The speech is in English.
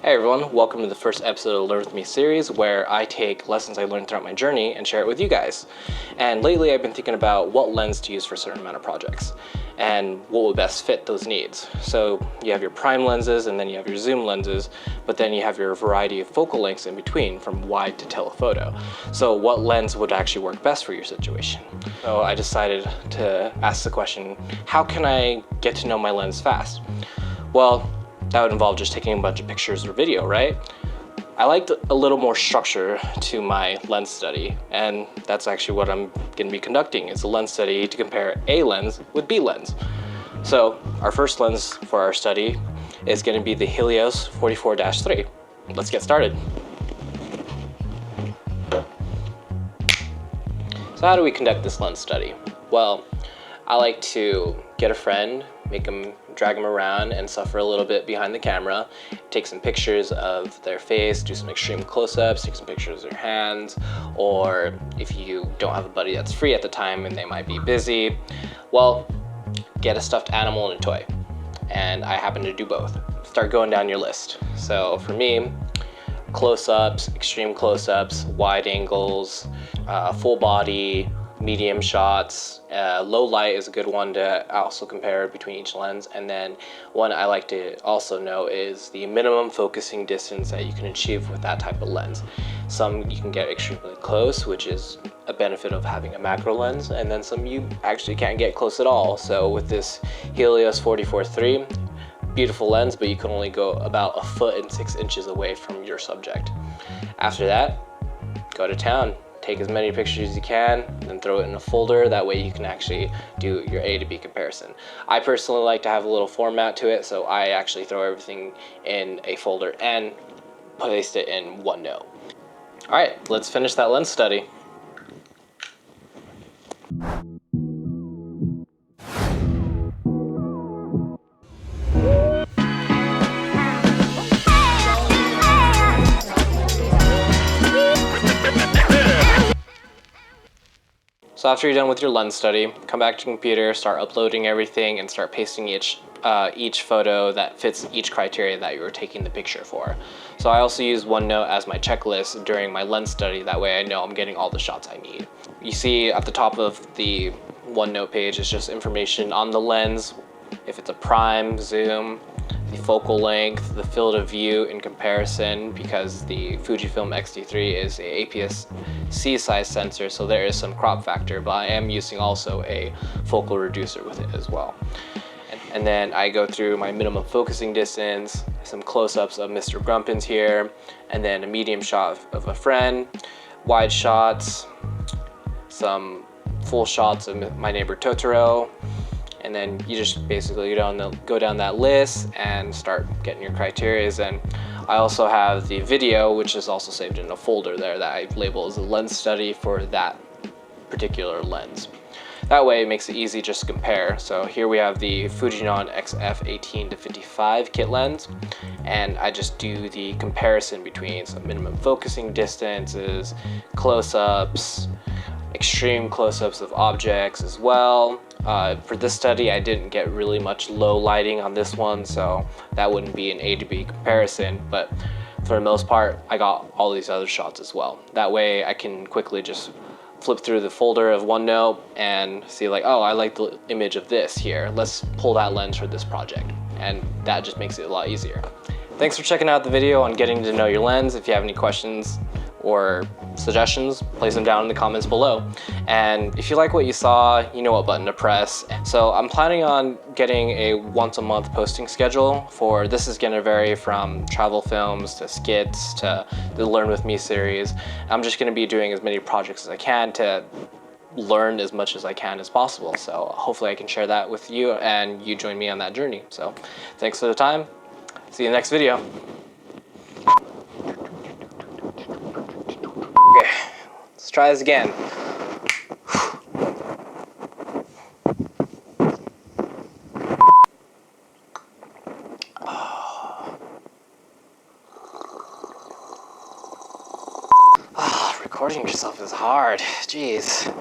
Hey everyone, welcome to the first episode of Learn With Me series, where I take lessons I learned throughout my journey and share it with you guys. And lately I've been thinking about what lens to use for a certain amount of projects and what would best fit those needs. So you have your prime lenses and then you have your zoom lenses, but then you have your variety of focal lengths in between from wide to telephoto. So what lens would actually work best for your situation? So I decided to ask the question, how can I get to know my lens fast? Well, that would involve just taking a bunch of pictures or video, right? I liked a little more structure to my lens study, and that's actually what I'm going to be conducting. It's a lens study to compare A lens with B lens. So our first lens for our study is going to be the Helios 44-3. Let's get started. So how do we conduct this lens study? Well, I like to get a friend, drag them around and suffer a little bit behind the camera, take some pictures of their face, do some extreme close-ups, take some pictures of their hands, or if you don't have a buddy that's free at the time and they might be busy, well, get a stuffed animal and a toy. And I happen to do both. Start going down your list. So for me, close-ups, extreme close-ups, wide angles, full body, medium shots, low light is a good one to also compare between each lens. And then one I like to also know is the minimum focusing distance that you can achieve with that type of lens. Some you can get extremely close, which is a benefit of having a macro lens, and then some you actually can't get close at all. So with this Helios 44-3, beautiful lens, but you can only go about 1.6 feet away from your subject. After that, go to town. Take as many pictures as you can, then throw it in a folder. That way you can actually do your A to B comparison. I personally like to have a little format to it, so I actually throw everything in a folder and paste it in OneNote. All right, let's finish that lens study. So after you're done with your lens study, come back to your computer, start uploading everything, and start pasting each photo that fits each criteria that you were taking the picture for. So I also use OneNote as my checklist during my lens study. That way I know I'm getting all the shots I need. You see at the top of the OneNote page is just information on the lens, if it's a prime, zoom, the focal length, the field of view in comparison, because the Fuji XT-3 is a APS-C size sensor, so there is some crop factor, but I am using also a focal reducer with it as well. And then I go through my minimum focusing distance, some close-ups of Mr. Grumpins here, and then a medium shot of a friend, wide shots, some full shots of my neighbor Totoro, and then you just basically go down that list and start getting your criterias. And I also have the video, which is also saved in a folder there that I label as a lens study for that particular lens. That way it makes it easy just to compare. So here we have the Fujinon XF18-55 kit lens, and I just do the comparison between some minimum focusing distances, close-ups, extreme close-ups of objects as well. For this study, I didn't get really much low lighting on this one, so that wouldn't be an A to B comparison, but for the most part, I got all these other shots as well. That way I can quickly just flip through the folder of OneNote and see like, oh, I like the image of this here. Let's pull that lens for this project. And that just makes it a lot easier. Thanks for checking out the video on getting to know your lens. If you have any questions or suggestions, place them down in the comments below. And if you like what you saw, you know what button to press. So I'm planning on getting a once-a-month posting schedule for this. Is gonna vary from travel films to skits to the Learn With Me series. I'm just gonna be doing as many projects as I can to learn as much as I can as possible. So hopefully I can share that with you and you join me on that journey. So thanks for the time. See you in the next video. Okay, let's try this again. Recording yourself is hard. Jeez.